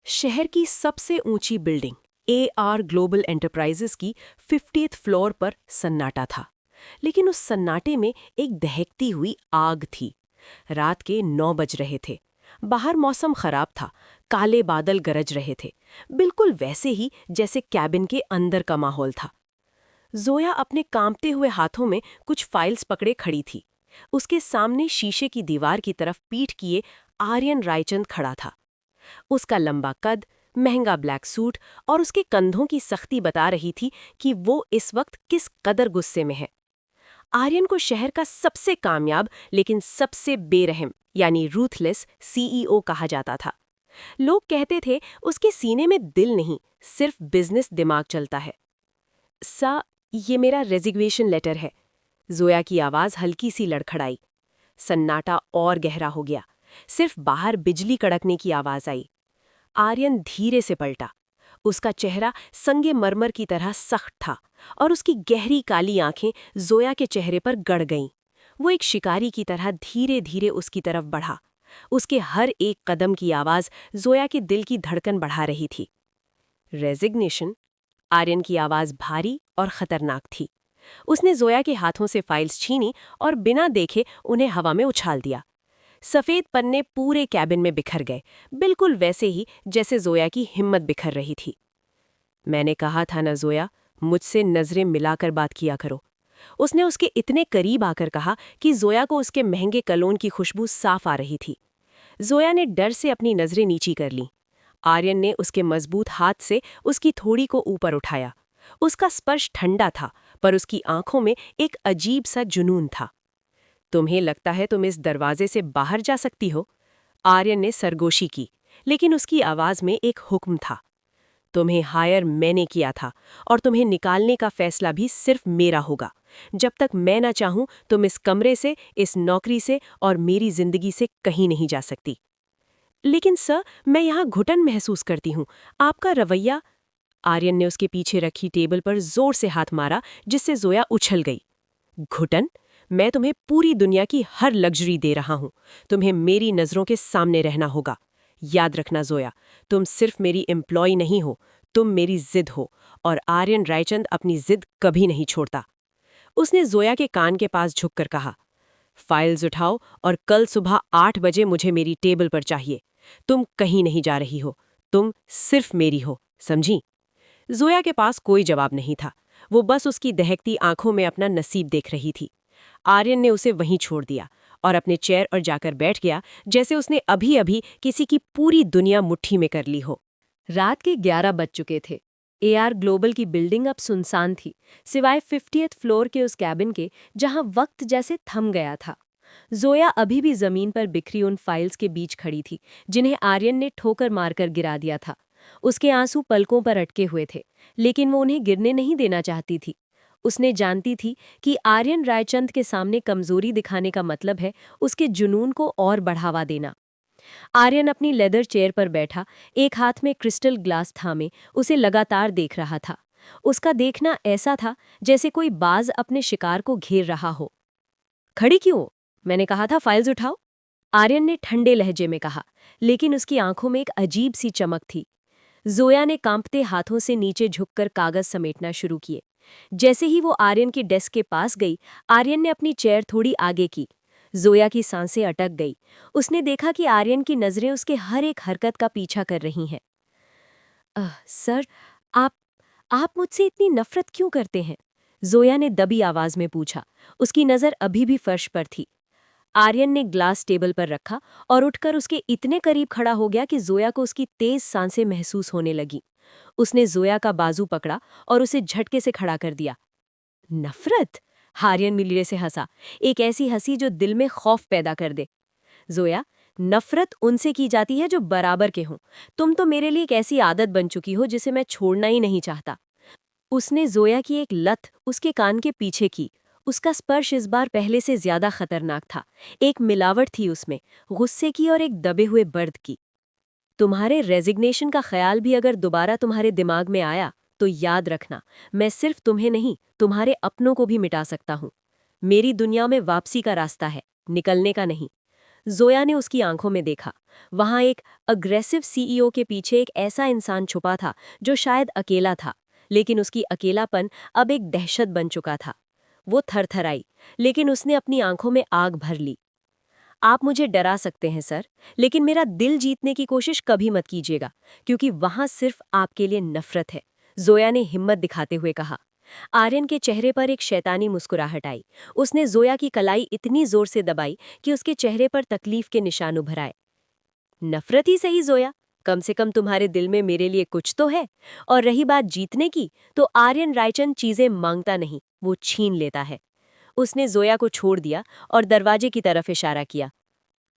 शहर की सबसे ऊंची बिल्डिंग AR ग्लोबल एंटरप्राइजेस की 50th फ्लोर पर सन्नाटा था। लेकिन उस सन्नाटे में एक दहकती हुई आग थी। रात के 9 बज रहे थे। बाहर मौसम खराब था। काले बादल गरज रहे थे, बिल्कुल वैसे ही जैसे कैबिन के अंदर का माहौल था। जोया अपने कांपते हुए हाथों में कुछ फाइल्स पकड़े खड़ी थी। उसके सामने शीशे की दीवार की तरफ पीठ किए आर्यन रायचंद खड़ा था। उसका लंबा कद, महंगा ब्लैक सूट और उसके कंधों की सख्ती बता रही थी कि वो इस वक्त किस कदर गुस्से में है। आर्यन को शहर का सबसे कामयाब लेकिन सबसे बेरहम यानी रूथलेस CEO कहा जाता था। लोग कहते थे उसके सीने में दिल नहीं, सिर्फ बिजनेस दिमाग चलता है। सा, ये मेरा रेजिग्नेशन लेटर है। जोया की आवाज हल्की सी लड़खड़ाई। सन्नाटा और गहरा हो गया। सिर्फ बाहर बिजली कड़कने की आवाज आई। आर्यन धीरे से पलटा। उसका चेहरा संगे मरमर की तरह सख्त था और उसकी गहरी काली आंखें जोया के चेहरे पर गड़ गईं। वो एक शिकारी की तरह धीरे धीरे उसकी तरफ बढ़ा। उसके हर एक कदम की आवाज जोया के दिल की धड़कन बढ़ा रही थी। रेजिग्नेशन? आर्यन की आवाज भारी और खतरनाक थी। उसने जोया के हाथों से फाइल्स छीनी और बिना देखे उन्हें हवा में उछाल दिया। सफेद पन्ने पूरे कैबिन में बिखर गए, बिल्कुल वैसे ही जैसे जोया की हिम्मत बिखर रही थी। मैंने कहा था ना जोया, मुझसे नजरें मिलाकर बात किया करो। उसने उसके इतने करीब आकर कहा कि जोया को उसके महंगे कलोन की खुशबू साफ आ रही थी। जोया ने डर से अपनी नजरें नीची कर लीं। आर्यन ने उसके मजबूत हाथ से उसकी थोड़ी को ऊपर उठाया। उसका स्पर्श ठंडा था, पर उसकी आंखों में एक अजीब सा जुनून था। तुम्हें लगता है तुम इस दरवाजे से बाहर जा सकती हो? आर्यन ने सरगोशी की, लेकिन उसकी आवाज में एक हुक्म था। तुम्हें हायर मैंने किया था और तुम्हें निकालने का फैसला भी सिर्फ मेरा होगा। जब तक मैं ना चाहूं तुम इस कमरे से, इस नौकरी से और मेरी जिंदगी से कहीं नहीं जा सकती। लेकिन सर, मैं यहाँ घुटन महसूस करती हूँ। आपका रवैया। आर्यन ने उसके पीछे रखी टेबल पर जोर से हाथ मारा, जिससे जोया उछल गई। घुटन? मैं तुम्हें पूरी दुनिया की हर लग्जरी दे रहा हूं। तुम्हें मेरी नजरों के सामने रहना होगा। याद रखना जोया, तुम सिर्फ मेरी एम्प्लॉय नहीं हो, तुम मेरी जिद हो, और आर्यन रायचंद अपनी जिद कभी नहीं छोड़ता। उसने जोया के कान के पास झुककर कहा, फाइल्स उठाओ और कल सुबह 8 बजे मुझे मेरी टेबल पर चाहिए। तुम कहीं नहीं जा रही हो, तुम सिर्फ मेरी हो, समझी? जोया के पास कोई जवाब नहीं था। वो बस उसकी दहकती आंखों में अपना नसीब देख रही थी। आर्यन ने उसे वहीं छोड़ दिया और अपने चेयर पर जाकर बैठ गया, जैसे उसने अभी अभी किसी की पूरी दुनिया मुट्ठी में कर ली हो। रात के 11 बज चुके थे। AR ग्लोबल की बिल्डिंग अब सुनसान थी, सिवाय 50th फ्लोर के उस कैबिन के, जहां वक्त जैसे थम गया था। जोया अभी भी जमीन पर बिखरी उन फाइल्स के बीच खड़ी थी, जिन्हें आर्यन ने ठोकर मारकर गिरा दिया था। उसके आंसू पलकों पर अटके हुए थे, लेकिन वो उन्हें गिरने नहीं देना चाहती थी। उसने जानती थी कि आर्यन रायचंद के सामने कमजोरी दिखाने का मतलब है उसके जुनून को और बढ़ावा देना। आर्यन अपनी लेदर चेयर पर बैठा, एक हाथ में क्रिस्टल ग्लास थामे उसे लगातार देख रहा था। उसका देखना ऐसा था जैसे कोई बाज अपने शिकार को घेर रहा हो। खड़ी क्यों? मैंने कहा था फाइल्स उठाओ। आर्यन ने ठंडे लहजे में कहा, लेकिन उसकी आंखों में एक अजीब सी चमक थी। जोया ने कांपते हाथों से नीचे झुककर कागज समेटना शुरू किए। जैसे ही वो आर्यन की डेस्क के पास गई, आर्यन ने अपनी चेयर थोड़ी आगे की। जोया की सांसें अटक गई। उसने देखा कि आर्यन की नजरें उसके हर एक हरकत का पीछा कर रही हैं। सर, आप आप मुझसे इतनी नफरत क्यों करते हैं? जोया ने दबी आवाज में पूछा। उसकी नजर अभी भी फर्श पर थी। आर्यन ने ग्लास टेबल पर रखा और उठकर उसके इतने करीब खड़ा हो गया कि जोया को उसकी तेज सांसें महसूस होने लगी। उसने जोया का बाजू पकड़ा और उसे झटके से खड़ा कर दिया। नफरत? आर्यन मिलीरे से हंसा, एक ऐसी हंसी जो दिल में खौफ पैदा कर दे। जोया, नफरत उनसे की जाती है जो बराबर के हों। तुम तो मेरे लिए एक ऐसी आदत बन चुकी हो जिसे मैं छोड़ना ही नहीं चाहता। उसने जोया की एक लत उसके कान के पीछे की। उसका स्पर्श इस बार पहले से ज्यादा खतरनाक था। एक मिलावट थी उसमें, गुस्से की और एक दबे हुए बर्द की। तुम्हारे रेजिग्नेशन का ख्याल भी अगर दोबारा तुम्हारे दिमाग में आया, तो याद रखना, मैं सिर्फ तुम्हें नहीं, तुम्हारे अपनों को भी मिटा सकता हूँ। मेरी दुनिया में वापसी का रास्ता है, निकलने का नहीं। जोया ने उसकी आंखों में देखा। वहाँ एक अग्रेसिव सीईओ के पीछे एक ऐसा इंसान छुपा था जो शायद अकेला था, लेकिन उसकी अकेलापन अब एक दहशत बन चुका था। वो थरथराई, लेकिन उसने अपनी आंखों में आग भर ली। आप मुझे डरा सकते हैं सर, लेकिन मेरा दिल जीतने की कोशिश कभी मत कीजिएगा, क्योंकि वहां सिर्फ आपके लिए नफरत है, जोया ने हिम्मत दिखाते हुए कहा। आर्यन के चेहरे पर एक शैतानी मुस्कुराहट आई। उसने जोया की कलाई इतनी जोर से दबाई कि उसके चेहरे पर तकलीफ के निशान उभर आए। नफरत ही सही जोया, कम से कम तुम्हारे दिल में मेरे लिए कुछ तो है। और रही बात जीतने की, तो आर्यन रायचंद चीजें मांगता नहीं, वो छीन लेता है। उसने जोया को छोड़ दिया और दरवाजे की तरफ इशारा किया।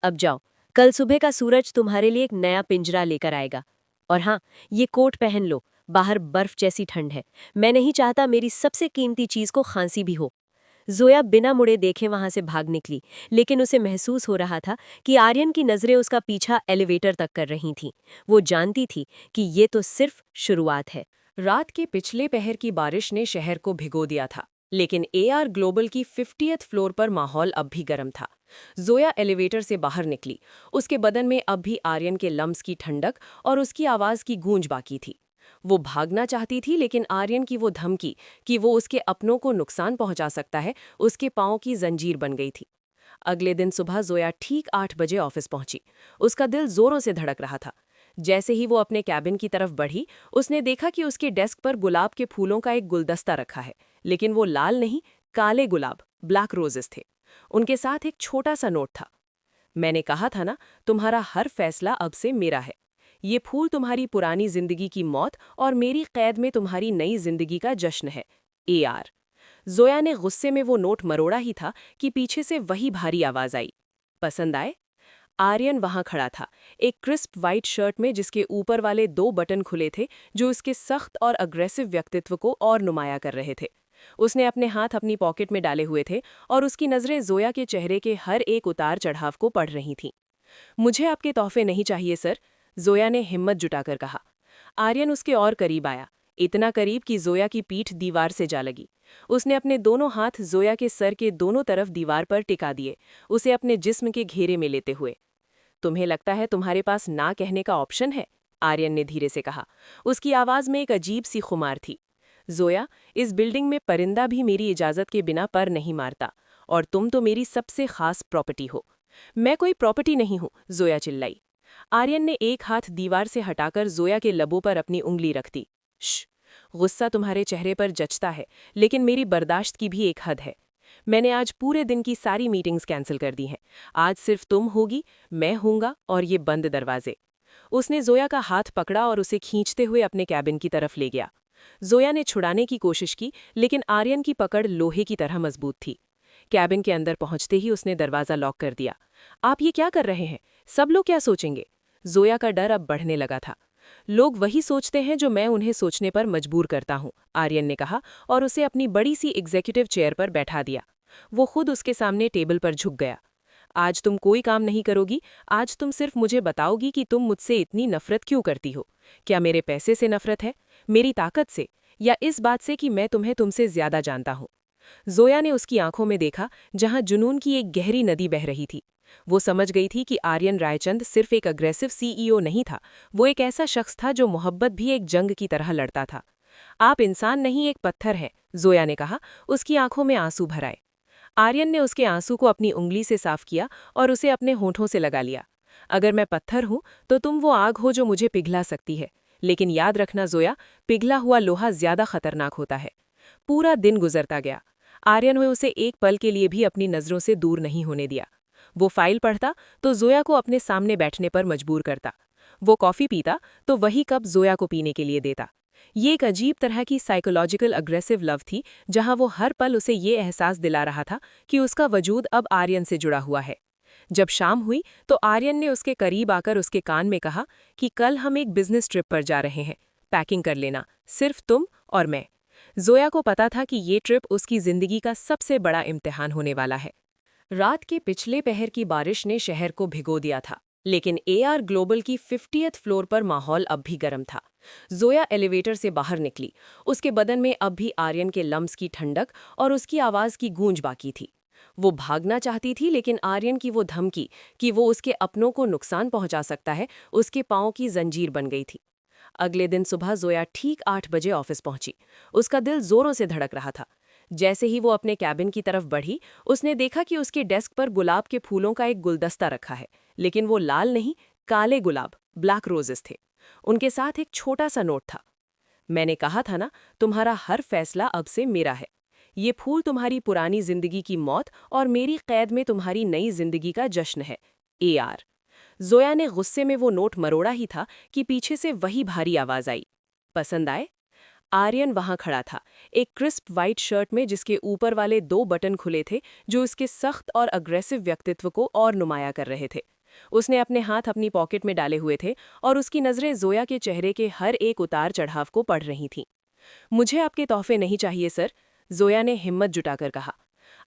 अब जाओ, कल सुबह का सूरज तुम्हारे लिए एक नया पिंजरा लेकर आएगा। और हाँ, ये कोट पहन लो, बाहर बर्फ जैसी ठंड है। मैं नहीं चाहता मेरी सबसे कीमती चीज को खांसी भी हो। जोया बिना मुड़े देखे वहां से भाग निकली, लेकिन उसे महसूस हो रहा था कि आर्यन की नजरें उसका पीछा एलिवेटर तक कर रही थीं। वो जानती थी कि ये तो सिर्फ शुरुआत है। रात के पिछले पहर की बारिश ने शहर को भिगो दिया था, लेकिन एआर ग्लोबल की 50th फ्लोर पर माहौल अब भी गर्म था। जोया एलिवेटर से बाहर निकली। उसके बदन में अब भी आर्यन के लम्स की ठंडक और उसकी आवाज की गूंज बाकी थी। वो भागना चाहती थी, लेकिन आर्यन की वो धमकी कि वो उसके अपनों को नुकसान पहुंचा सकता है, उसके पांव की जंजीर बन गई थी। अगले दिन सुबह जोया ठीक 8 बजे ऑफिस पहुंची। उसका दिल जोरों से धड़क रहा था। जैसे ही वो अपने कैबिन की तरफ बढ़ी, उसने देखा कि उसके डेस्क पर गुलाब के फूलों का एक गुलदस्ता रखा है, लेकिन वो लाल नहीं, काले गुलाब, ब्लैक रोजेस थे। उनके साथ एक छोटा सा नोट था। मैंने कहा था ना, तुम्हारा हर फैसला अब से मेरा है। ये फूल तुम्हारी पुरानी जिंदगी की मौत और मेरी कैद में तुम्हारी नई जिंदगी का जश्न है। एआर। जोया ने गुस्से में वो नोट मरोड़ा ही था कि पीछे से वही भारी आवाज आई। पसंद आए? आर्यन वहां खड़ा था, एक क्रिस्प वाइट शर्ट में जिसके ऊपर वाले 2 बटन खुले थे, जो उसके सख्त और अग्रेसिव व्यक्तित्व को और नुमाया कर रहे थे। उसने अपने हाथ अपनी पॉकेट में डाले हुए थे और उसकी नजरें जोया के चेहरे के हर एक उतार चढ़ाव को पढ़ रही थीं। मुझे आपके तोहफे नहीं चाहिए सर, जोया ने हिम्मत जुटाकर कहा। आर्यन उसके और करीब आया, इतना करीब कि जोया की पीठ दीवार से जा लगी। उसने अपने दोनों हाथ जोया के सर के दोनों तरफ दीवार पर टिका दिए, उसे अपने जिस्म के घेरे में लेते हुए। तुम्हें लगता है तुम्हारे पास ना कहने का ऑप्शन है? आर्यन ने धीरे से कहा। उसकी आवाज में एक अजीब सी खुमार थी। जोया, इस बिल्डिंग में परिंदा भी मेरी इजाजत के बिना पर नहीं मारता, और तुम तो मेरी सबसे खास प्रॉपर्टी हो। मैं कोई प्रॉपर्टी नहीं हूं, जोया चिल्लाई। आर्यन ने एक हाथ दीवार से हटाकर जोया के लबों पर अपनी उंगली रख दी। श्श, गुस्सा तुम्हारे चेहरे पर जचता है, लेकिन मेरी बर्दाश्त की भी एक हद है। मैंने आज पूरे दिन की सारी मीटिंग्स कैंसिल कर दी हैं। आज सिर्फ तुम होगी, मैं हूंगा और ये बंद दरवाजे। उसने जोया का हाथ पकड़ा और उसे खींचते हुए अपने कैबिन की तरफ ले गया। जोया ने छुड़ाने की कोशिश की, लेकिन आर्यन की पकड़ लोहे की तरह मजबूत थी। कैबिन के अंदर पहुंचते ही उसने दरवाजा लॉक कर दिया। आप ये क्या कर रहे हैं? सब लोग क्या सोचेंगे? जोया का डर अब बढ़ने लगा था। लोग वही सोचते हैं जो मैं उन्हें सोचने पर मजबूर करता हूं, आर्यन ने कहा और उसे अपनी बड़ी सी एग्जीक्यूटिव चेयर पर बैठा दिया। वो खुद उसके सामने टेबल पर झुक गया। आज तुम कोई काम नहीं करोगी, आज तुम सिर्फ मुझे बताओगी कि तुम मुझसे इतनी नफरत क्यों करती हो। क्या मेरे पैसे से नफरत है, मेरी ताकत से, या इस बात से कि मैं तुम्हें तुमसे ज्यादा जानता हूं? जोया ने उसकी आंखों में देखा, जहां जुनून की एक गहरी नदी बह रही थी। वो समझ गई थी कि आर्यन रायचंद सिर्फ एक अग्रेसिव सीईओ नहीं था, वो एक ऐसा शख्स था जो मोहब्बत भी एक जंग की तरह लड़ता था। आप इंसान नहीं, एक पत्थर हैं, जोया ने कहा, उसकी आंखों में आंसू भर आए। आर्यन ने उसके आंसू को अपनी उंगली से साफ किया और उसे अपने होठों से लगा लिया। अगर मैं पत्थर हूं, तो तुम वो आग हो जो मुझे पिघला सकती है। लेकिन याद रखना जोया, पिघला हुआ लोहा ज्यादा खतरनाक होता है। पूरा दिन गुजरता गया। आर्यन ने उसे एक पल के लिए भी अपनी नजरों से दूर नहीं होने दिया। वो फाइल पढ़ता तो जोया को अपने सामने बैठने पर मजबूर करता। वो कॉफी पीता तो वही कप जोया को पीने के लिए देता। ये एक अजीब तरह की साइकोलॉजिकल अग्रेसिव लव थी, जहां वो हर पल उसे ये एहसास दिला रहा था कि उसका वजूद अब आर्यन से जुड़ा हुआ है। जब शाम हुई तो आर्यन ने उसके करीब आकर उसके कान में कहा कि कल हम एक बिजनेस ट्रिप पर जा रहे हैं, पैकिंग कर लेना, सिर्फ तुम और मैं। जोया को पता था कि ये ट्रिप उसकी जिंदगी का सबसे बड़ा इम्तिहान होने वाला है। रात के पिछले पहर की बारिश ने शहर को भिगो दिया था, लेकिन एआर ग्लोबल की 50th फ्लोर पर माहौल अब भी गर्म था। जोया एलिवेटर से बाहर निकली। उसके बदन में अब भी आर्यन के लम्स की ठंडक और उसकी आवाज की गूंज बाकी थी। वो भागना चाहती थी, लेकिन आर्यन की वो धमकी कि वो उसके अपनों को नुकसान पहुंचा सकता है, उसके पांव की जंजीर बन गई थी। अगले दिन सुबह जोया ठीक 8 बजे ऑफिस पहुंची। उसका दिल जोरों से धड़क रहा था। जैसे ही वो अपने कैबिन की तरफ बढ़ी, उसने देखा कि उसके डेस्क पर गुलाब के फूलों का एक गुलदस्ता रखा है, लेकिन वो लाल नहीं, काले गुलाब, ब्लैक रोजेस थे। उनके साथ एक छोटा सा नोट था। मैंने कहा था ना, तुम्हारा हर फैसला अब से मेरा है। ये फूल तुम्हारी पुरानी जिंदगी की मौत और मेरी कैद में तुम्हारी नई जिंदगी का जश्न है। AR। जोया ने गुस्से में वो नोट मरोड़ा ही था कि पीछे से वही भारी आवाज आई। पसंद आए? आर्यन वहां खड़ा था, एक क्रिस्प वाइट शर्ट में जिसके ऊपर वाले 2 बटन खुले थे, जो उसके सख्त और अग्रेसिव व्यक्तित्व को और नुमाया कर रहे थे। उसने अपने हाथ अपनी पॉकेट में डाले हुए थे और उसकी नजरें जोया के चेहरे के हर एक उतार चढ़ाव को पढ़ रही थीं। मुझे आपके तोहफे नहीं चाहिए सर, जोया ने हिम्मत जुटाकर कहा।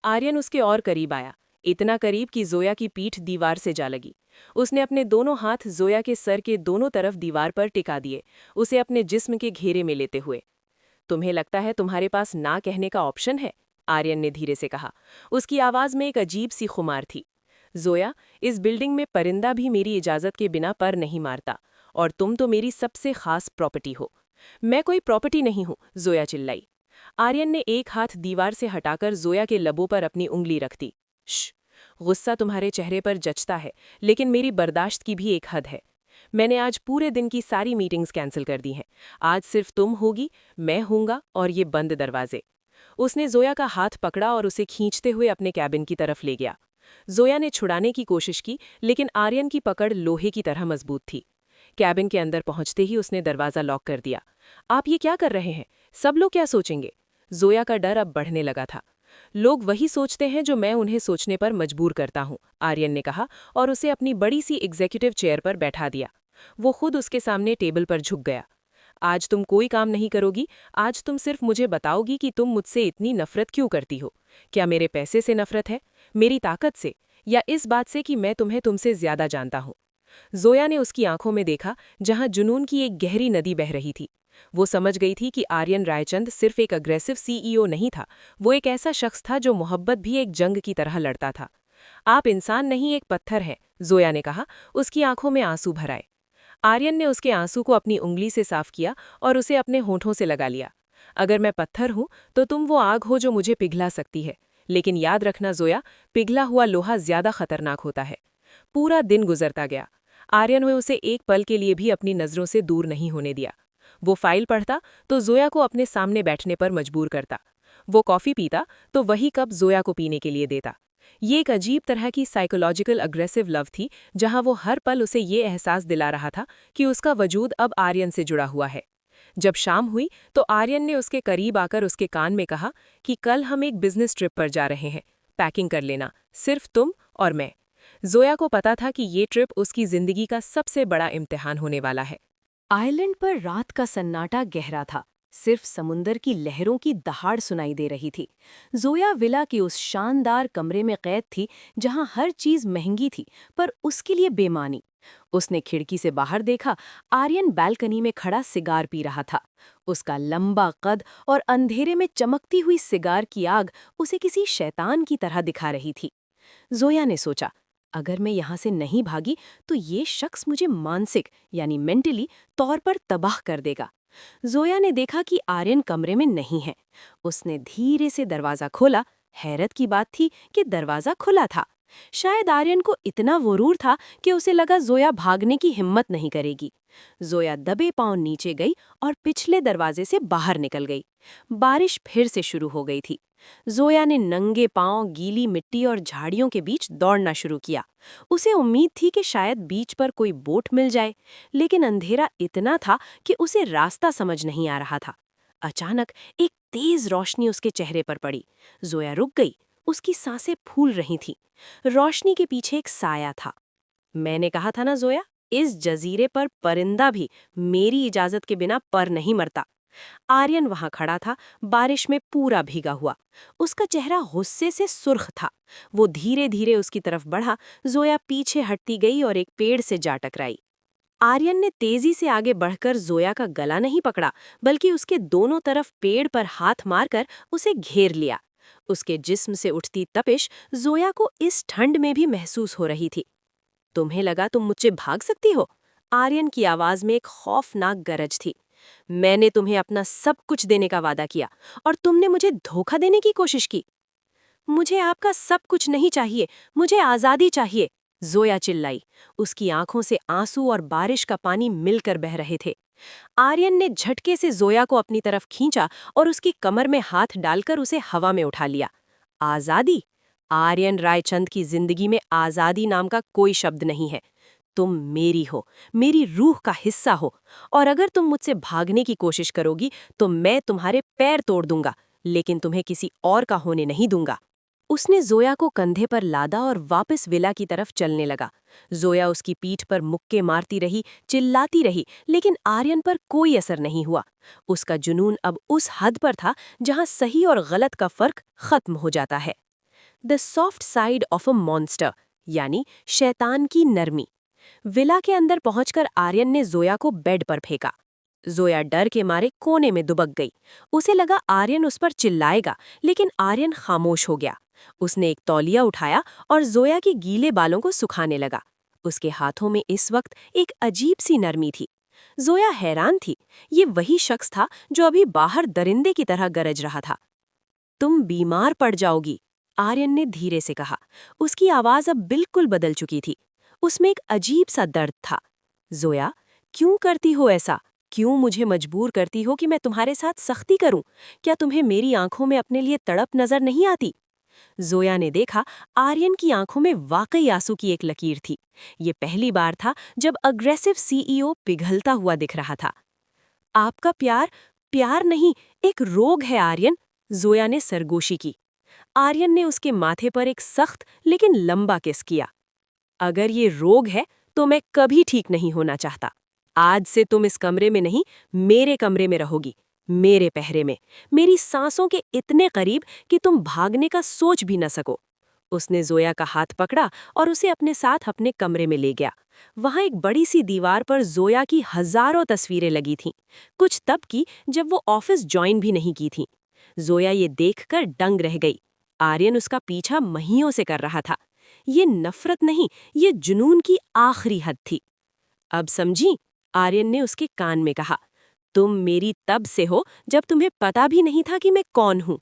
आर्यन उसके और करीब आया, इतना करीब कि जोया की पीठ दीवार से जा लगी। उसने अपने दोनों हाथ जोया के सर के दोनों तरफ दीवार पर टिका दिए, उसे अपने जिस्म के घेरे में लेते हुए। तुम्हें लगता है तुम्हारे पास ना कहने का ऑप्शन है? आर्यन ने धीरे से कहा। उसकी आवाज में एक अजीब सी खुमार थी। जोया, इस बिल्डिंग में परिंदा भी मेरी इजाजत के बिना पर नहीं मारता, और तुम तो मेरी सबसे खास प्रॉपर्टी हो। मैं कोई प्रॉपर्टी नहीं हूं, जोया चिल्लाई। आर्यन ने एक हाथ दीवार से हटाकर जोया के लबों पर अपनी उंगली रख दी। श्श, गुस्सा तुम्हारे चेहरे पर जचता है, लेकिन मेरी बर्दाश्त की भी एक हद है। मैंने आज पूरे दिन की सारी मीटिंग्स कैंसिल कर दी हैं। आज सिर्फ तुम होगी, मैं हूंगा और ये बंद दरवाजे। उसने जोया का हाथ पकड़ा और उसे खींचते हुए अपने कैबिन की तरफ ले गया। जोया ने छुड़ाने की कोशिश की, लेकिन आर्यन की पकड़ लोहे की तरह मजबूत थी। कैबिन के अंदर पहुंचते ही उसने दरवाजा लॉक कर दिया। आप ये क्या कर रहे हैं? सब लोग क्या सोचेंगे? जोया का डर अब बढ़ने लगा था। लोग वही सोचते हैं जो मैं उन्हें सोचने पर मजबूर करता हूं, आर्यन ने कहा और उसे अपनी बड़ी सी एग्जीक्यूटिव चेयर पर बैठा दिया। वो खुद उसके सामने टेबल पर झुक गया। आज तुम कोई काम नहीं करोगी, आज तुम सिर्फ मुझे बताओगी कि तुम मुझसे इतनी नफरत क्यों करती हो। क्या मेरे पैसे से नफरत है, मेरी ताकत से, या इस बात से कि मैं तुम्हें तुमसे ज्यादा जानता हूं? जोया ने उसकी आंखों में देखा, जहां जुनून की एक गहरी नदी बह रही थी। वो समझ गई थी कि आर्यन रायचंद सिर्फ एक अग्रेसिव CEO नहीं था, वो एक ऐसा शख्स था जो मोहब्बत भी एक जंग की तरह लड़ता था। आप इंसान नहीं, एक पत्थर हैं, जोया ने कहा, उसकी आंखों में आंसू भर आए। आर्यन ने उसके आंसू को अपनी उंगली से साफ किया और उसे अपने होठों से लगा लिया। अगर मैं पत्थर हूं, तो तुम वो आग हो जो मुझे पिघला सकती है, लेकिन याद रखना जोया, पिघला हुआ लोहा ज्यादा खतरनाक होता है। पूरा दिन गुजरता गया। आर्यन ने उसे एक पल के लिए भी अपनी नजरों से दूर नहीं होने दिया। वो फाइल पढ़ता तो जोया को अपने सामने बैठने पर मजबूर करता। वो कॉफी पीता तो वही कप जोया को पीने के लिए देता। ये एक अजीब तरह की साइकोलॉजिकल अग्रेसिव लव थी, जहां वो हर पल उसे ये एहसास दिला रहा था कि उसका वजूद अब आर्यन से जुड़ा हुआ है। जब शाम हुई तो आर्यन ने उसके करीब आकर उसके कान में कहा कि कल हम एक बिजनेस ट्रिप पर जा रहे हैं, पैकिंग कर लेना, सिर्फ तुम और मैं। जोया को पता था कि ये ट्रिप उसकी जिंदगी का सबसे बड़ा इम्तिहान होने वाला है। आइलैंड पर रात का सन्नाटा गहरा था, सिर्फ समुंदर की लहरों की दहाड़ सुनाई दे रही थी। जोया विला के उस शानदार कमरे में कैद थी, जहां हर चीज महंगी थी, पर उसके लिए बेमानी। उसने खिड़की से बाहर देखा, आर्यन बालकनी में खड़ा सिगार पी रहा था। उसका लंबा कद और अंधेरे में चमकती हुई सिगार की आग उसे किसी शैतान की तरह दिखा रही थी। जोया ने सोचा, अगर मैं यहाँ से नहीं भागी तो ये शख्स मुझे मानसिक यानी मेंटली तौर पर तबाह कर देगा। जोया ने देखा कि आर्यन कमरे में नहीं है। उसने धीरे से दरवाजा खोला। हैरत की बात थी कि दरवाजा खुला था। शायद आर्यन को इतना गुरूर था कि उसे लगा जोया भागने की हिम्मत नहीं करेगी। जोया दबे पांव नीचे गई और पिछले दरवाजे से बाहर निकल गई। बारिश फिर से शुरू हो गई थी। जोया ने नंगे पांव गीली मिट्टी और झाड़ियों के बीच दौड़ना शुरू किया। उसे उम्मीद थी कि शायद बीच पर कोई बोट मिल जाए, लेकिन अंधेरा इतना था कि उसे रास्ता समझ नहीं आ रहा था। अचानक एक तेज रोशनी उसके चेहरे पर पड़ी। जोया रुक गई, उसकी सांसें फूल रही थीं। रोशनी के पीछे एक साया था। मैंने कहा था ना जोया, इस जजीरे पर परिंदा भी मेरी इजाजत के बिना पर नहीं मरता। आर्यन वहां खड़ा था, बारिश में पूरा भीगा हुआ। उसका चेहरा गुस्से से सुर्ख था। वो धीरे धीरे उसकी तरफ बढ़ा। जोया पीछे हटती गई और एक पेड़ से जा टकराई। आर्यन ने तेजी से आगे बढ़कर जोया का गला नहीं पकड़ा, बल्कि उसके दोनों तरफ पेड़ पर हाथ मारकर उसे घेर लिया। उसके जिस्म से उठती तपिश जोया को इस ठंड में भी महसूस हो रही थी। तुम्हें लगा तुम मुझसे भाग सकती हो? आर्यन की आवाज में एक खौफनाक गरज थी। मैंने तुम्हें अपना सब कुछ देने का वादा किया और तुमने मुझे धोखा देने की कोशिश की। मुझे आपका सब कुछ नहीं चाहिए, मुझे आजादी चाहिए, जोया चिल्लाई। उसकी आंखों से आंसू और बारिश का पानी मिलकर बह रहे थे। आर्यन ने झटके से जोया को अपनी तरफ खींचा और उसकी कमर में हाथ डालकर उसे हवा में उठा लिया। आजादी? आर्यन रायचंद की जिंदगी में आजादी नाम का कोई शब्द नहीं है। तुम मेरी हो, मेरी रूह का हिस्सा हो, और अगर तुम मुझसे भागने की कोशिश करोगी तो मैं तुम्हारे पैर तोड़ दूंगा, लेकिन तुम्हें किसी और का होने नहीं दूंगा। उसने जोया को कंधे पर लादा और वापस विला की तरफ चलने लगा। जोया उसकी पीठ पर मुक्के मारती रही, चिल्लाती रही, लेकिन आर्यन पर कोई असर नहीं हुआ। उसका जुनून अब उस हद पर था जहां सही और गलत का फर्क खत्म हो जाता है। The soft side of a monster, यानी शैतान की नरमी। विला के अंदर पहुंचकर आर्यन ने जोया को बेड पर फेंका। जोया डर के मारे कोने में दुबक गई। उसे लगा आर्यन उस पर चिल्लाएगा, लेकिन आर्यन खामोश हो गया। उसने एक तौलिया उठाया और जोया के गीले बालों को सुखाने लगा। उसके हाथों में इस वक्त एक अजीब सी नरमी थी। जोया हैरान थी। ये वही शख्स था जो अभी बाहर दरिंदे की तरह गरज रहा था। तुम बीमार पड़ जाओगी, आर्यन ने धीरे से कहा। उसकी आवाज अब बिल्कुल बदल चुकी थी। उसमें एक अजीब सा दर्द था। जोया, क्यों करती हो ऐसा? क्यों मुझे मजबूर करती हो कि मैं तुम्हारे साथ सख्ती करूं? क्या तुम्हें मेरी आंखों में अपने लिए तड़प नजर नहीं आती? जोया ने देखा, आर्यन की आंखों में वाकई आंसू की एक लकीर थी। ये पहली बार था जब अग्रेसिव सीईओ पिघलता हुआ दिख रहा था। आपका प्यार प्यार नहीं, एक रोग है आर्यन, जोया ने सरगोशी की। आर्यन ने उसके माथे पर एक सख्त लेकिन लंबा किस किया। अगर ये रोग है तो मैं कभी ठीक नहीं होना चाहता। आज से तुम इस कमरे में नहीं, मेरे कमरे में रहोगी, मेरे पहरे में, मेरी सांसों के इतने करीब कि तुम भागने का सोच भी न सको। उसने जोया का हाथ पकड़ा और उसे अपने साथ अपने कमरे में ले गया। वहां एक बड़ी सी दीवार पर जोया की हजारों तस्वीरें लगी थीं। कुछ तब की जब वो ऑफिस ज्वाइन भी नहीं की थी। जोया ये देखकर दंग रह गई। आर्यन उसका पीछा महीनों से कर रहा था। ये नफरत नहीं, ये जुनून की आखिरी हद थी। अब समझी? आर्यन ने उसके कान में कहा। तुम मेरी तब से हो जब तुम्हें पता भी नहीं था कि मैं कौन हूं।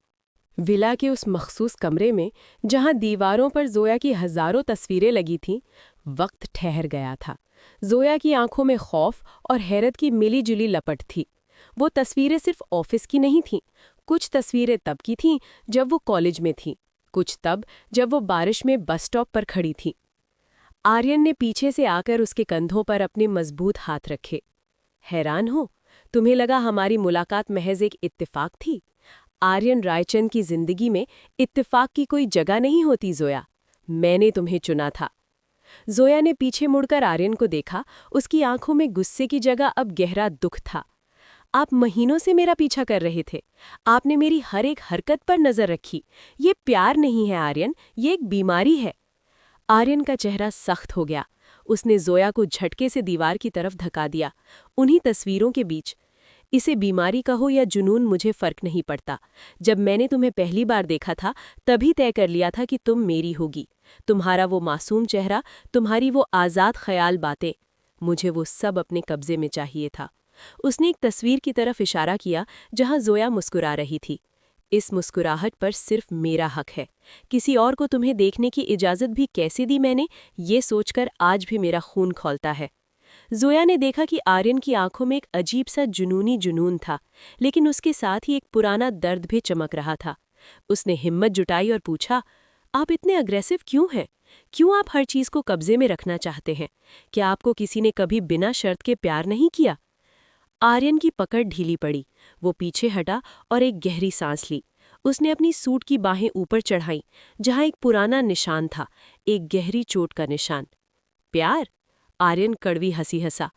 विला के उस मखसूस कमरे में, जहां दीवारों पर जोया की हजारों तस्वीरें लगी थीं, वक्त ठहर गया था। जोया की आंखों में खौफ और हैरत की मिली-जुली लपट थी। वो तस्वीरें सिर्फ ऑफिस की नहीं थीं। कुछ तस्वीरें तब की थीं जब वो कॉलेज में थी, कुछ तब जब वो बारिश में बस स्टॉप पर खड़ी थी। आर्यन ने पीछे से आकर उसके कंधों पर अपने मजबूत हाथ रखे। हैरान हो? तुम्हें लगा हमारी मुलाकात महज एक इत्तेफाक थी? आर्यन रायचंद की जिंदगी में इत्तेफाक की कोई जगह नहीं होती जोया। मैंने तुम्हें चुना था। जोया ने पीछे मुड़कर आर्यन को देखा। उसकी आंखों में गुस्से की जगह अब गहरा दुख था। आप महीनों से मेरा पीछा कर रहे थे। आपने मेरी हर एक हरकत पर नजर रखी। ये प्यार नहीं है आर्यन, ये एक बीमारी है। आर्यन का चेहरा सख्त हो गया। उसने जोया को झटके से दीवार की तरफ धका दिया। उन्हीं तस्वीरों के बीच, इसे बीमारी कहो या जुनून, मुझे फर्क नहीं पड़ता। जब मैंने तुम्हें पहली बार देखा था तभी तय कर लिया था कि तुम मेरी होगी। तुम्हारा वो मासूम चेहरा, तुम्हारी वो आज़ाद ख्याल बातें, मुझे वो सब अपने कब्जे में चाहिए था। उसने एक तस्वीर की तरफ इशारा किया जहां जोया मुस्कुरा रही थी। इस मुस्कुराहट पर सिर्फ मेरा हक है। किसी और को तुम्हें देखने की इजाज़त भी कैसे दी मैंने, ये सोचकर आज भी मेरा खून खौलता है। जोया ने देखा कि आर्यन की आंखों में एक अजीब सा जुनूनी जुनून था, लेकिन उसके साथ ही एक पुराना दर्द भी चमक रहा था। उसने हिम्मत जुटाई और पूछा, आप इतने अग्रेसिव क्यों हैं? क्यों आप हर चीज़ को कब्जे में रखना चाहते हैं? क्या आपको किसी ने कभी बिना शर्त के प्यार नहीं किया? आर्यन की पकड़ ढीली पड़ी। वो पीछे हटा और एक गहरी सांस ली। उसने अपनी सूट की बाहें ऊपर चढ़ाईं, जहां एक पुराना निशान था, एक गहरी चोट का निशान। प्यार? आर्यन कड़वी हंसी हंसा।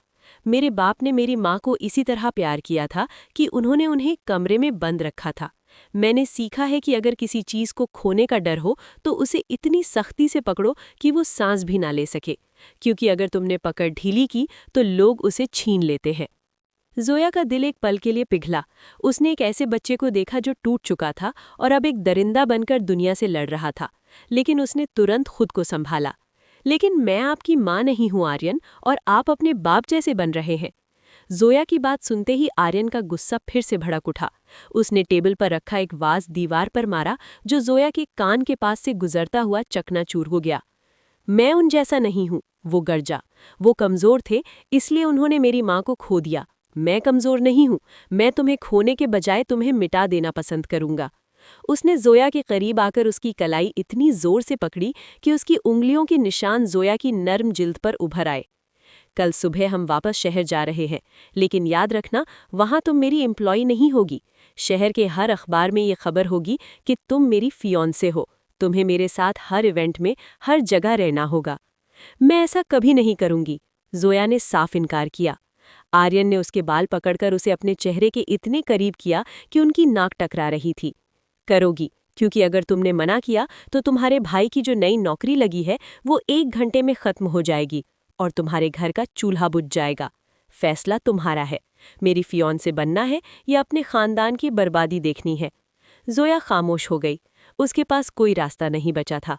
मेरे बाप ने मेरी माँ को इसी तरह प्यार किया था कि उन्होंने उन्हें कमरे में बंद रखा था। मैंने सीखा है कि अगर किसी चीज़ को खोने का डर हो तो उसे इतनी सख्ती से पकड़ो कि वो सांस भी ना ले सके, क्योंकि अगर तुमने पकड़ ढीली की तो लोग उसे छीन लेते हैं। जोया का दिल एक पल के लिए पिघला। उसने एक ऐसे बच्चे को देखा जो टूट चुका था और अब एक दरिंदा बनकर दुनिया से लड़ रहा था। लेकिन उसने तुरंत खुद को संभाला। लेकिन मैं आपकी माँ नहीं हूँ आर्यन, और आप अपने बाप जैसे बन रहे हैं। जोया की बात सुनते ही आर्यन का गुस्सा फिर से भड़क उठा। उसने टेबल पर रखा एक वाज दीवार पर मारा, जो जोया के कान के पास से गुजरता हुआ चकनाचूर हो गया। मैं उन जैसा नहीं हूँ, वो गरजा। वो कमजोर थे, इसलिए उन्होंने मेरी माँ को खो दिया। मैं कमजोर नहीं हूँ। मैं तुम्हें खोने के बजाय तुम्हें मिटा देना पसंद करूंगा। उसने जोया के करीब आकर उसकी कलाई इतनी जोर से पकड़ी कि उसकी उंगलियों के निशान जोया की नर्म जिल्द पर उभर आए। कल सुबह हम वापस शहर जा रहे हैं, लेकिन याद रखना, वहां तुम मेरी एम्प्लॉय नहीं होगी। शहर के हर अखबार में ये खबर होगी कि तुम मेरी फियोंसे हो। तुम्हें मेरे साथ हर इवेंट में, हर जगह रहना होगा। मैं ऐसा कभी नहीं करूंगी, जोया ने साफ इनकार किया। आर्यन ने उसके बाल पकड़कर उसे अपने चेहरे के इतने करीब किया कि उनकी नाक टकरा रही थी। करोगी, क्योंकि अगर तुमने मना किया तो तुम्हारे भाई की जो नई नौकरी लगी है वो 1 घंटे में खत्म हो जाएगी और तुम्हारे घर का चूल्हा बुझ जाएगा। फैसला तुम्हारा है। मेरी फियोंसे बनना है या अपने खानदान की बर्बादी देखनी है। जोया खामोश हो गई। उसके पास कोई रास्ता नहीं बचा था।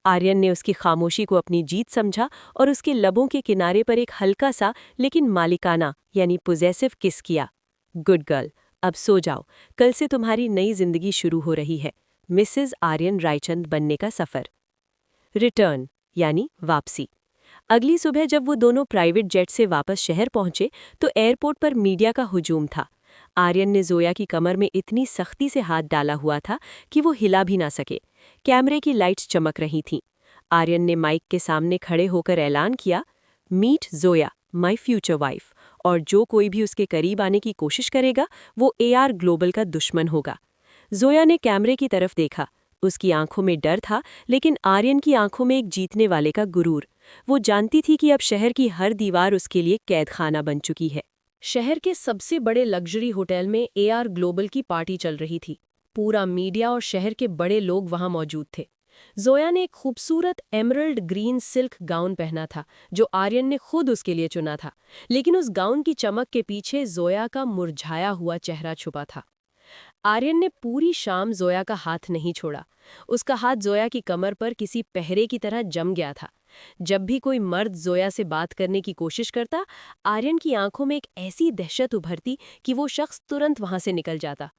आर्यन ने उसकी खामोशी को अपनी जीत समझा और उसके लबों के किनारे पर एक हल्का सा लेकिन मालिकाना यानी पोजेसिव किस किया। गुड गर्ल, अब सो जाओ। कल से तुम्हारी नई जिंदगी शुरू हो रही है, मिसेस आर्यन रायचंद बनने का सफर। रिटर्न यानी वापसी। अगली सुबह जब वो दोनों प्राइवेट जेट से वापस शहर पहुंचे तो एयरपोर्ट पर मीडिया का हुजूम था। आर्यन ने जोया की कमर में इतनी सख्ती से हाथ डाला हुआ था कि वो हिला भी ना सके। कैमरे की लाइट्स चमक रही थीं। आर्यन ने माइक के सामने खड़े होकर ऐलान किया, meet Zoya, my future wife, और जो कोई भी उसके करीब आने की कोशिश करेगा वो एआर ग्लोबल का दुश्मन होगा। जोया ने कैमरे की तरफ देखा। उसकी आंखों में डर था, लेकिन आर्यन की आंखों में एक जीतने वाले का गुरूर। वो जानती थी कि अब शहर की हर दीवार उसके लिए कैद खाना बन चुकी है। शहर के सबसे बड़े लग्जरी होटल में एआर ग्लोबल की पार्टी चल रही थी। पूरा मीडिया और शहर के बड़े लोग वहां मौजूद थे। जोया ने एक खूबसूरत एमरल्ड ग्रीन सिल्क गाउन पहना था, जो आर्यन ने खुद उसके लिए चुना था। लेकिन उस गाउन की चमक के पीछे जोया का मुरझाया हुआ चेहरा छुपा था। आर्यन ने पूरी शाम जोया का हाथ नहीं छोड़ा। उसका हाथ जोया की कमर पर किसी पहरे की तरह जम गया था। जब भी कोई मर्द जोया से बात करने की कोशिश करता, आर्यन की आंखों में एक ऐसी दहशत उभरती कि वो शख्स तुरंत वहां से निकल जाता।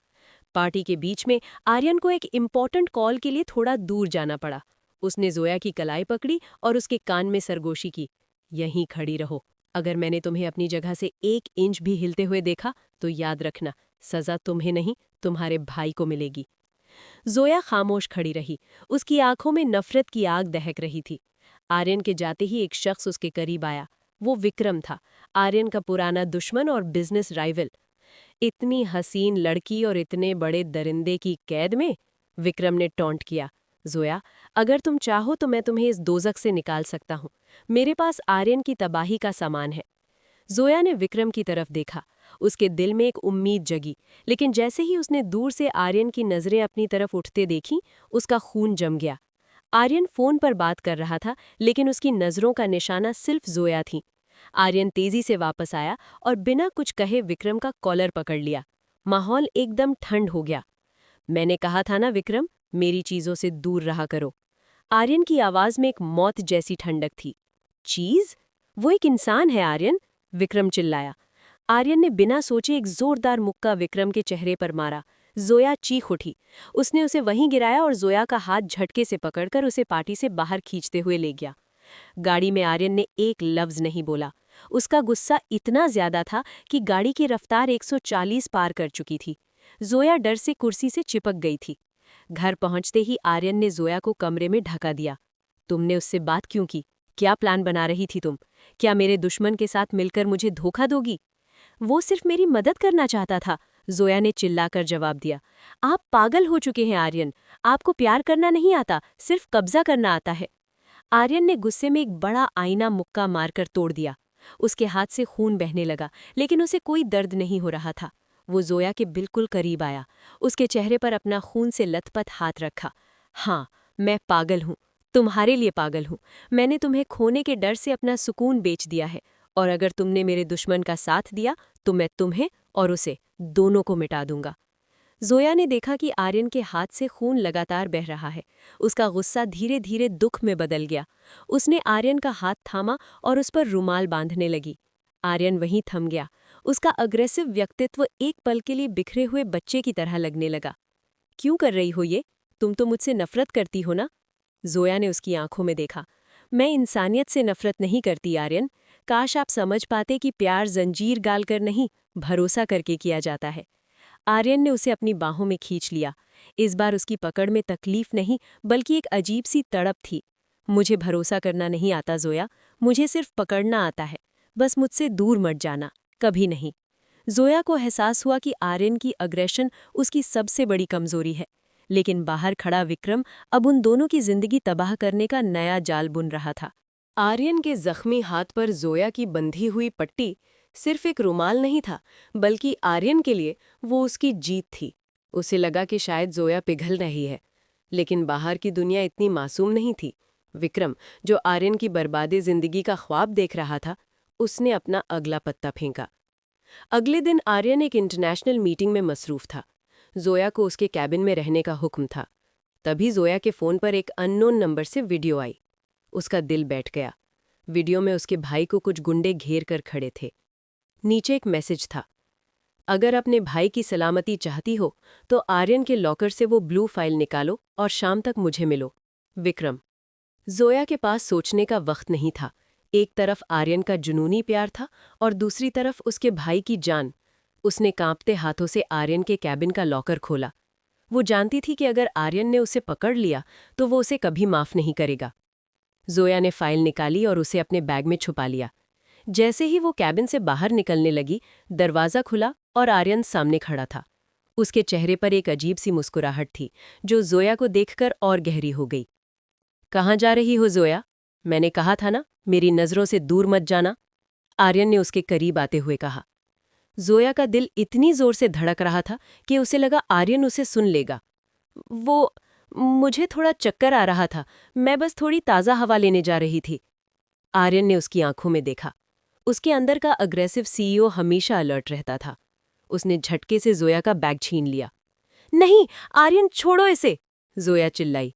पार्टी के बीच में आर्यन को एक इम्पॉर्टेंट कॉल के लिए थोड़ा दूर जाना पड़ा। उसने जोया की कलाई पकड़ी और उसके कान में सरगोशी की, यहीं खड़ी रहो। अगर मैंने तुम्हें अपनी जगह से 1 इंच भी हिलते हुए देखा तो याद रखना, सजा तुम्हें नहीं, तुम्हारे भाई को मिलेगी। जोया खामोश खड़ी रही। उसकी आंखों में नफरत की आग दहक रही थी। आर्यन के जाते ही एक शख्स उसके करीब आया। वो विक्रम था, आर्यन का पुराना दुश्मन और बिजनेस राइवल। इतनी हसीन लड़की और इतने बड़े दरिंदे की कैद में? विक्रम ने टॉन्ट किया। जोया, अगर तुम चाहो तो मैं तुम्हें इस दोजख से निकाल सकता हूँ। मेरे पास आर्यन की तबाही का सामान है। जोया ने विक्रम की तरफ देखा। उसके दिल में एक उम्मीद जगी, लेकिन जैसे ही उसने दूर से आर्यन की नजरें अपनी तरफ उठते देखीं, उसका खून जम गया। आर्यन फोन पर बात कर रहा था, लेकिन उसकी नजरों का निशाना सिर्फ जोया थी। आर्यन तेजी से वापस आया और बिना कुछ कहे विक्रम का कॉलर पकड़ लिया। माहौल एकदम ठंड हो गया। मैंने कहा था ना विक्रम, मेरी चीजों से दूर रहा करो। आर्यन की आवाज में एक मौत जैसी ठंडक थी। चीज? वो एक इंसान है आर्यन, विक्रम चिल्लाया। आर्यन ने बिना सोचे एक जोरदार मुक्का विक्रम के चेहरे पर मारा। जोया चीख उठी। उसने उसे वहीं गिराया और जोया का हाथ झटके से पकड़कर उसे पार्टी से बाहर खींचते हुए ले गया। गाड़ी में आर्यन ने एक लफ्ज नहीं बोला। उसका गुस्सा इतना ज्यादा था कि गाड़ी की रफ्तार 140 पार कर चुकी थी। जोया डर से कुर्सी से चिपक गई थी। घर पहुंचते ही आर्यन ने जोया को कमरे में ढका दिया। तुमने उससे बात क्यों की? क्या प्लान बना रही थी तुम? क्या मेरे दुश्मन के साथ मिलकर मुझे धोखा दोगी? वो सिर्फ मेरी मदद करना चाहता था, जोया ने चिल्लाकर जवाब दिया। आप पागल हो चुके हैं आर्यन। आपको प्यार करना नहीं आता, सिर्फ कब्जा करना आता है। आर्यन ने गुस्से में एक बड़ा आईना मुक्का मारकर तोड़ दिया। उसके हाथ से खून बहने लगा, लेकिन उसे कोई दर्द नहीं हो रहा था। वो जोया के बिल्कुल करीब आया। उसके चेहरे पर अपना खून से लथपथ हाथ रखा। हाँ, मैं पागल हूँ, तुम्हारे लिए पागल हूँ। मैंने तुम्हें खोने के डर से अपना सुकून बेच दिया है, और अगर तुमने मेरे दुश्मन का साथ दिया तो मैं तुम्हें और उसे दोनों को मिटा दूंगा। जोया ने देखा कि आर्यन के हाथ से खून लगातार बह रहा है। उसका गुस्सा धीरे धीरे दुख में बदल गया। उसने आर्यन का हाथ थामा और उस पर रुमाल बांधने लगी। आर्यन वहीं थम गया। उसका अग्रेसिव व्यक्तित्व एक पल के लिए बिखरे हुए बच्चे की तरह लगने लगा। क्यों कर रही हो ये? तुम तो मुझसे नफरत करती हो ना? जोया ने उसकी आंखों में देखा। मैं इंसानियत से नफरत नहीं करती आर्यन। काश आप समझ पाते कि प्यार जंजीर गालकर नहीं, भरोसा करके किया जाता है। आर्यन ने उसे अपनी बाहों में खींच लिया। इस बार उसकी पकड़ में तकलीफ नहीं, बल्कि एक अजीब सी तड़प थी। मुझे भरोसा करना नहीं आता जोया, मुझे सिर्फ पकड़ना आता है। बस मुझसे दूर मत जाना, कभी नहीं। जोया को एहसास हुआ कि आर्यन की अग्रेशन उसकी सबसे बड़ी कमजोरी है। लेकिन बाहर खड़ा विक्रम अब उन दोनों की जिंदगी तबाह करने का नया जाल बुन रहा था। आर्यन के जख्मी हाथ पर जोया की बंधी हुई पट्टी सिर्फ एक रुमाल नहीं था, बल्कि आर्यन के लिए वो उसकी जीत थी। उसे लगा कि शायद जोया पिघल रही है, लेकिन बाहर की दुनिया इतनी मासूम नहीं थी। विक्रम, जो आर्यन की बर्बादी जिंदगी का ख्वाब देख रहा था, उसने अपना अगला पत्ता फेंका। अगले दिन आर्यन एक इंटरनेशनल मीटिंग में मसरूफ था। जोया को उसके कैबिन में रहने का हुक्म था। तभी जोया के फोन पर एक अननोन नंबर से वीडियो आई। उसका दिल बैठ गया। वीडियो में उसके भाई को कुछ गुंडे घेर कर खड़े थे। नीचे एक मैसेज था, अगर अपने भाई की सलामती चाहती हो तो आर्यन के लॉकर से वो ब्लू फाइल निकालो और शाम तक मुझे मिलो। विक्रम। जोया के पास सोचने का वक्त नहीं था। एक तरफ आर्यन का जुनूनी प्यार था और दूसरी तरफ उसके भाई की जान। उसने कांपते हाथों से आर्यन के कैबिन का लॉकर खोला। वो जानती थी कि अगर आर्यन ने उसे पकड़ लिया तो वो उसे कभी माफ नहीं करेगा। जोया ने फाइल निकाली और उसे अपने बैग में छुपा लिया। जैसे ही वो कैबिन से बाहर निकलने लगी, दरवाज़ा खुला और आर्यन सामने खड़ा था। उसके चेहरे पर एक अजीब सी मुस्कुराहट थी, जो जोया को देखकर और गहरी हो गई। कहाँ जा रही हो जोया? मैंने कहा था ना, मेरी नज़रों से दूर मत जाना। आर्यन ने उसके करीब आते हुए कहा। जोया का दिल इतनी जोर से धड़क रहा था कि उसे लगा आर्यन उसे सुन लेगा। वो, मुझे थोड़ा चक्कर आ रहा था, मैं बस थोड़ी ताज़ा हवा लेने जा रही थी। आर्यन ने उसकी आंखों में देखा। उसके अंदर का अग्रेसिव सीईओ हमेशा अलर्ट रहता था। उसने झटके से जोया का बैग छीन लिया। नहीं, आर्यन छोड़ो इसे! जोया चिल्लाई।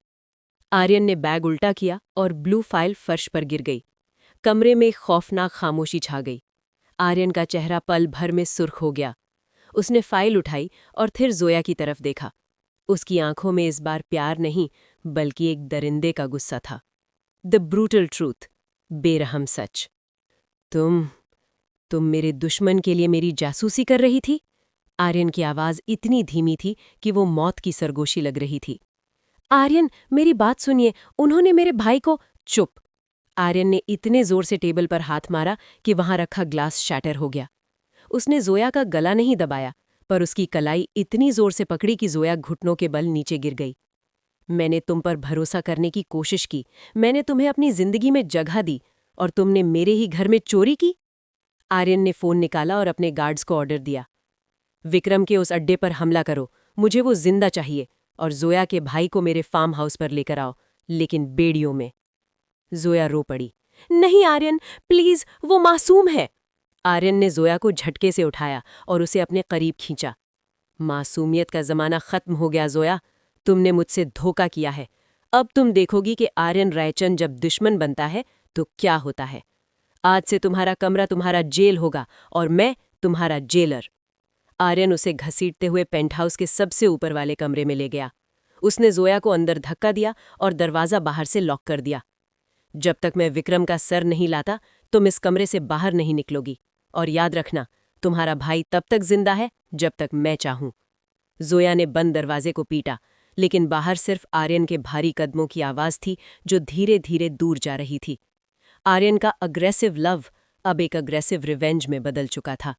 आर्यन ने बैग उल्टा किया और ब्लू फाइल फर्श पर गिर गई। कमरे में एक खौफनाक खामोशी छा गई। आर्यन का चेहरा पल भर में सुर्ख हो गया। उसने फाइल उठाई और फिर जोया की तरफ देखा। उसकी आंखों में इस बार प्यार नहीं, बल्कि एक दरिंदे का गुस्सा था। द ब्रूटल ट्रूथ, बेरहम सच। तुम मेरे दुश्मन के लिए मेरी जासूसी कर रही थी? आर्यन की आवाज इतनी धीमी थी कि वो मौत की सरगोशी लग रही थी। आर्यन, मेरी बात सुनिए, उन्होंने मेरे भाई को। चुप! आर्यन ने इतने जोर से टेबल पर हाथ मारा कि वहां रखा ग्लास शैटर हो गया। उसने जोया का गला नहीं दबाया, पर उसकी कलाई इतनी जोर से पकड़ी कि जोया घुटनों के बल नीचे गिर गई। मैंने तुम पर भरोसा करने की कोशिश की, मैंने तुम्हें अपनी जिंदगी में जगह दी, और तुमने मेरे ही घर में चोरी की? आर्यन ने फोन निकाला और अपने गार्ड्स को ऑर्डर दिया। विक्रम के उस अड्डे पर हमला करो, मुझे वो जिंदा चाहिए, और जोया के भाई को मेरे फार्म हाउस पर लेकर आओ, लेकिन बेड़ियों में। जोया रो पड़ी। नहीं आर्यन, प्लीज, वो मासूम है। आर्यन ने जोया को झटके से उठाया और उसे अपने करीब खींचा। मासूमियत का जमाना खत्म हो गया जोया, तुमने मुझसे धोखा किया है। अब तुम देखोगी कि आर्यन रायचंद जब दुश्मन बनता है तो क्या होता है। आज से तुम्हारा कमरा तुम्हारा जेल होगा और मैं तुम्हारा जेलर। आर्यन उसे घसीटते हुए पेंटहाउस के सबसे ऊपर वाले कमरे में ले गया। उसने जोया को अंदर धक्का दिया और दरवाजा बाहर से लॉक कर दिया। जब तक मैं विक्रम का सर नहीं लाता, तुम इस कमरे से बाहर नहीं निकलोगी। और याद रखना, तुम्हारा भाई तब तक जिंदा है जब तक मैं चाहूं। जोया ने बंद दरवाजे को पीटा, लेकिन बाहर सिर्फ आर्यन के भारी कदमों की आवाज थी, जो धीरे धीरे दूर जा रही थी। आर्यन का अग्रेसिव लव अब एक अग्रेसिव रिवेंज में बदल चुका था।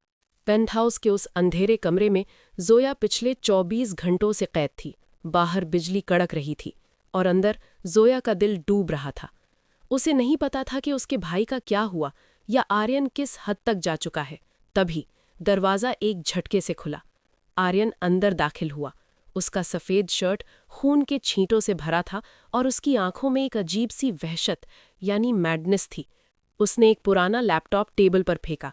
पेंटहाउस के उस अंधेरे कमरे में जोया पिछले 24 घंटों से कैद थी। बाहर बिजली कड़क रही थी और अंदर जोया का दिल डूब रहा था। उसे नहीं पता था कि उसके भाई का क्या हुआ या आर्यन किस हद तक जा चुका है। तभी दरवाज़ा एक झटके से खुला। आर्यन अंदर दाखिल हुआ। उसका सफ़ेद शर्ट खून के छींटों से भरा था और उसकी आंखों में एक अजीब सी वहशत यानी मैडनेस थी। उसने एक पुराना लैपटॉप टेबल पर फेंका।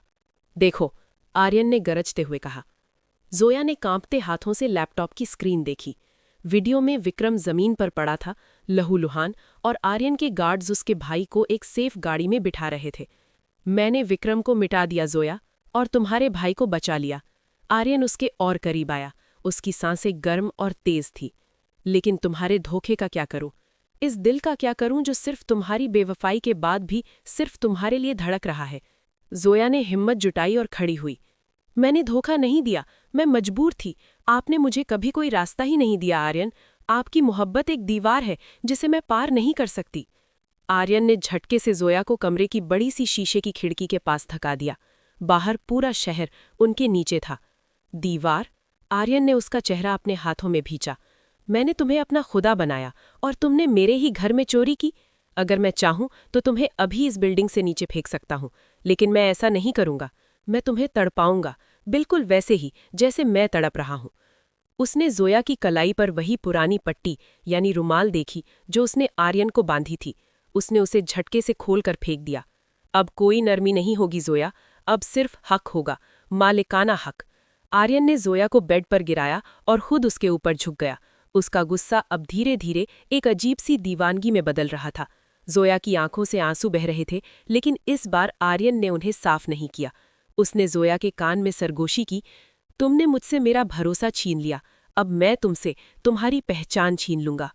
देखो, आर्यन ने गरजते हुए कहा। जोया ने कांपते हाथों से लैपटॉप की स्क्रीन देखी। वीडियो में विक्रम जमीन पर पड़ा था, लहूलुहान, और आर्यन के गार्ड्स उसके भाई को एक सेफ गाड़ी में बिठा रहे थे। मैंने विक्रम को मिटा दिया जोया, और तुम्हारे भाई को बचा लिया। आर्यन उसके और करीब आया। उसकी सांसें गर्म और तेज थी। लेकिन तुम्हारे धोखे का क्या करूं? इस दिल का क्या करूं जो सिर्फ तुम्हारी बेवफाई के बाद भी सिर्फ तुम्हारे लिए धड़क रहा है? जोया ने हिम्मत जुटाई और खड़ी हुई। मैंने धोखा नहीं दिया, मैं मजबूर थी। आपने मुझे कभी कोई रास्ता ही नहीं दिया आर्यन। आपकी मोहब्बत एक दीवार है जिसे मैं पार नहीं कर सकती। आर्यन ने झटके से जोया को कमरे की बड़ी सी शीशे की खिड़की के पास थका दिया। बाहर पूरा शहर उनके नीचे था। दीवार? आर्यन ने उसका चेहरा अपने हाथों में भींचा। मैंने तुम्हें अपना खुदा बनाया और तुमने मेरे ही घर में चोरी की। अगर मैं चाहूं तो तुम्हें अभी इस बिल्डिंग से नीचे फेंक सकता हूं, लेकिन मैं ऐसा नहीं करूंगा। मैं तुम्हें तड़पाऊंगा, बिल्कुल वैसे ही जैसे मैं तड़प रहा हूं। उसने जोया की कलाई पर वही पुरानी पट्टी यानी रुमाल देखी जो उसने आर्यन को बांधी थी। उसने उसे झटके से खोलकर फेंक दिया। अब कोई नरमी नहीं होगी जोया, अब सिर्फ हक होगा, मालिकाना हक। आर्यन ने जोया को बेड पर गिराया और खुद उसके ऊपर झुक गया। उसका गुस्सा अब धीरे धीरे एक अजीब सी दीवानगी में बदल रहा था। जोया की आंखों से आंसू बह रहे थे, लेकिन इस बार आर्यन ने उन्हें साफ नहीं किया। उसने जोया के कान में सरगोशी की। तुमने मुझसे मेरा भरोसा छीन लिया, अब मैं तुमसे तुम्हारी पहचान छीन लूंगा।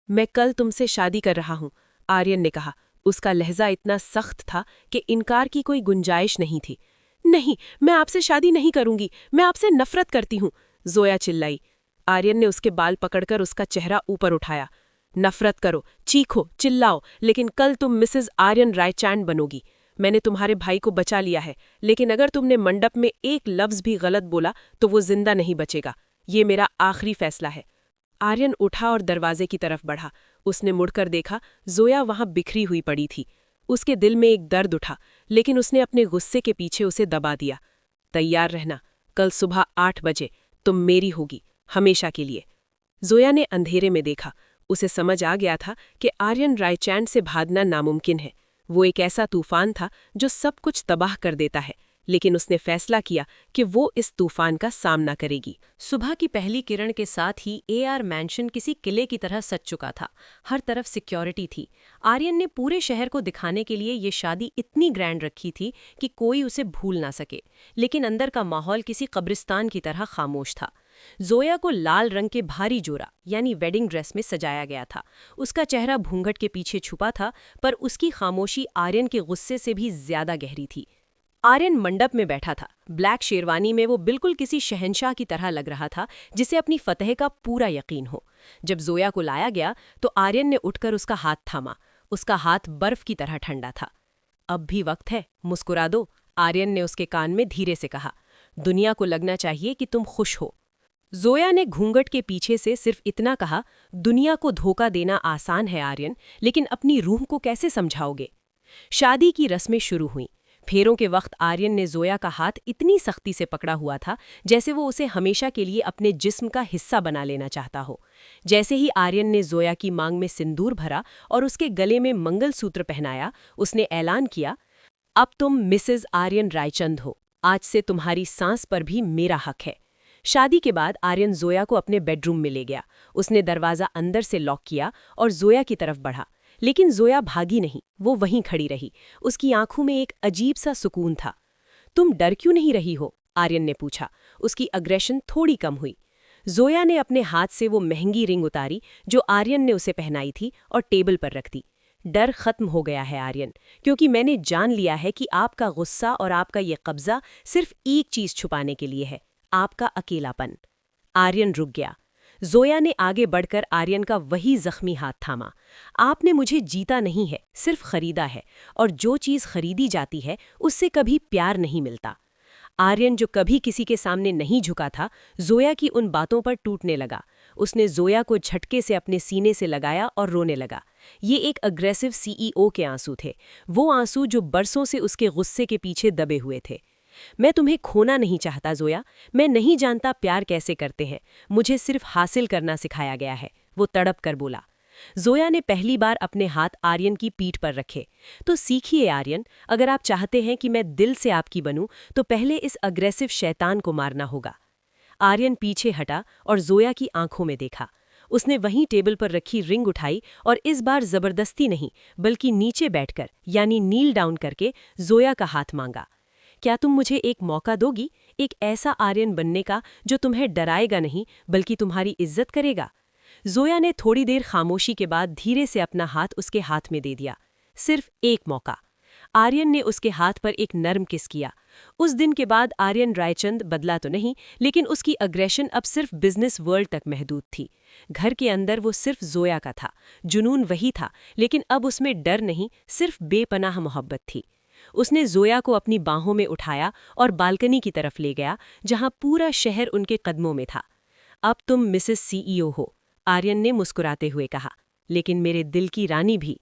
मैं कल तुमसे शादी कर रहा हूं, आर्यन ने कहा। उसका लहजा इतना सख्त था कि इनकार की कोई गुंजाइश नहीं थी। नहीं, मैं आपसे शादी नहीं करूंगी, मैं आपसे नफरत करती हूं, जोया चिल्लाई। आर्यन ने उसके बाल पकड़कर उसका चेहरा ऊपर उठाया। नफरत करो, चीखो, चिल्लाओ, लेकिन कल तुम मिसेस आर्यन रायचैंड बनोगी। मैंने तुम्हारे भाई को बचा लिया है, लेकिन अगर तुमने मंडप में एक लफ्ज भी गलत बोला तो वो जिंदा नहीं बचेगा। ये मेरा आखिरी फैसला है। आर्यन उठा और दरवाजे की तरफ बढ़ा। उसने मुड़कर देखा, जोया वहां बिखरी हुई पड़ी थी। उसके दिल में एक दर्द उठा, लेकिन उसने अपने गुस्से के पीछे उसे दबा दिया। तैयार रहना, कल सुबह 8 बजे तुम मेरी होगी, हमेशा के लिए। जोया ने अंधेरे में देखा। उसे समझ आ गया था कि आर्यन रायचैंड से भागना नामुमकिन है। वो एक ऐसा तूफान था जो सब कुछ तबाह कर देता है, लेकिन उसने फैसला किया कि वो इस तूफान का सामना करेगी। सुबह की पहली किरण के साथ ही एआर मैंशन किसी किले की तरह सज चुका था। हर तरफ सिक्योरिटी थी। आर्यन ने पूरे शहर को दिखाने के लिए ये शादी इतनी ग्रैंड रखी थी कि कोई उसे भूल ना सके, लेकिन अंदर का माहौल किसी कब्रिस्तान की तरह खामोश था। जोया को लाल रंग के भारी जोरा यानी वेडिंग ड्रेस में सजाया गया था। उसका चेहरा घूंघट के पीछे छुपा था, पर उसकी खामोशी आर्यन के गुस्से से भी ज्यादा गहरी थी। आर्यन मंडप में बैठा था। ब्लैक शेरवानी में वो बिल्कुल किसी शहंशाह की तरह लग रहा था, जिसे अपनी फतह का पूरा यकीन हो। जब जोया को लाया गया तो आर्यन ने उठकर उसका हाथ थामा। उसका हाथ बर्फ की तरह ठंडा था। अब भी वक्त है, मुस्कुरा दो, आर्यन ने उसके कान में धीरे से कहा। दुनिया को लगना चाहिए कि तुम खुश हो। जोया ने घूंघट के पीछे से सिर्फ इतना कहा, दुनिया को धोखा देना आसान है आर्यन, लेकिन अपनी रूह को कैसे समझाओगे? शादी की रस्में शुरू हुईं। फेरों के वक्त आर्यन ने जोया का हाथ इतनी सख्ती से पकड़ा हुआ था जैसे वो उसे हमेशा के लिए अपने जिस्म का हिस्सा बना लेना चाहता हो। जैसे ही आर्यन ने जोया की मांग में सिंदूर भरा और उसके गले में मंगलसूत्र पहनाया, उसने ऐलान किया, अब तुम मिसेस आर्यन रायचंद हो। आज से तुम्हारी सांस पर भी मेरा हक है। शादी के बाद आर्यन जोया को अपने बेडरूम में ले गया। उसने दरवाजा अंदर से लॉक किया और जोया की तरफ बढ़ा, लेकिन जोया भागी नहीं, वो वहीं खड़ी रही। उसकी आंखों में एक अजीब सा सुकून था। तुम डर क्यों नहीं रही हो? आर्यन ने पूछा। उसकी अग्रेशन थोड़ी कम हुई। जोया ने अपने हाथ से वो महंगी रिंग उतारी जो आर्यन ने उसे पहनाई थी और टेबल पर रख दी। डर खत्म हो गया है आर्यन, क्योंकि मैंने जान लिया है कि आपका गुस्सा और आपका ये कब्जा सिर्फ एक चीज छुपाने के लिए है, आपका अकेलापन। आर्यन रुक गया। जोया ने आगे बढ़कर आर्यन का वही जख्मी हाथ थामा। आपने मुझे जीता नहीं है, सिर्फ खरीदा है, और जो चीज खरीदी जाती है उससे कभी प्यार नहीं मिलता। आर्यन, जो कभी किसी के सामने नहीं झुका था, जोया की उन बातों पर टूटने लगा। उसने जोया को झटके से अपने सीने से लगाया और रोने लगा। ये एक अग्रेसिव सीईओ के आंसू थे, वो आंसू जो बरसों से उसके गुस्से के पीछे दबे हुए थे। मैं तुम्हें खोना नहीं चाहता जोया, मैं नहीं जानता प्यार कैसे करते हैं, मुझे सिर्फ हासिल करना सिखाया गया है, वो तड़प कर बोला। जोया ने पहली बार अपने हाथ आर्यन की पीठ पर रखे। तो सीखिए आर्यन, अगर आप चाहते हैं कि मैं दिल से आपकी बनूं, तो पहले इस अग्रेसिव शैतान को मारना होगा। आर्यन पीछे हटा और जोया की आंखों में देखा। उसने वहीं टेबल पर रखी रिंग उठाई और इस बार जबरदस्ती नहीं, बल्कि नीचे बैठकर यानी नील डाउन करके जोया का हाथ मांगा। क्या तुम मुझे एक मौका दोगी, एक ऐसा आर्यन बनने का जो तुम्हें डराएगा नहीं बल्कि तुम्हारी इज्जत करेगा? जोया ने थोड़ी देर खामोशी के बाद धीरे से अपना हाथ उसके हाथ में दे दिया। सिर्फ एक मौका। आर्यन ने उसके हाथ पर एक नर्म किस किया। उस दिन के बाद आर्यन रायचंद बदला तो नहीं, लेकिन उसकी अग्रेशन अब सिर्फ बिजनेस वर्ल्ड तक महदूद थी। घर के अंदर वो सिर्फ जोया का था, जुनून वही था, लेकिन अब उसमें डर नहीं, सिर्फ बेपनाह मोहब्बत थी। उसने जोया को अपनी बाहों में उठाया और बालकनी की तरफ ले गया, जहां पूरा शहर उनके कदमों में था। अब तुम मिसेस सीईओ हो, आर्यन ने मुस्कुराते हुए कहा, लेकिन मेरे दिल की रानी भी।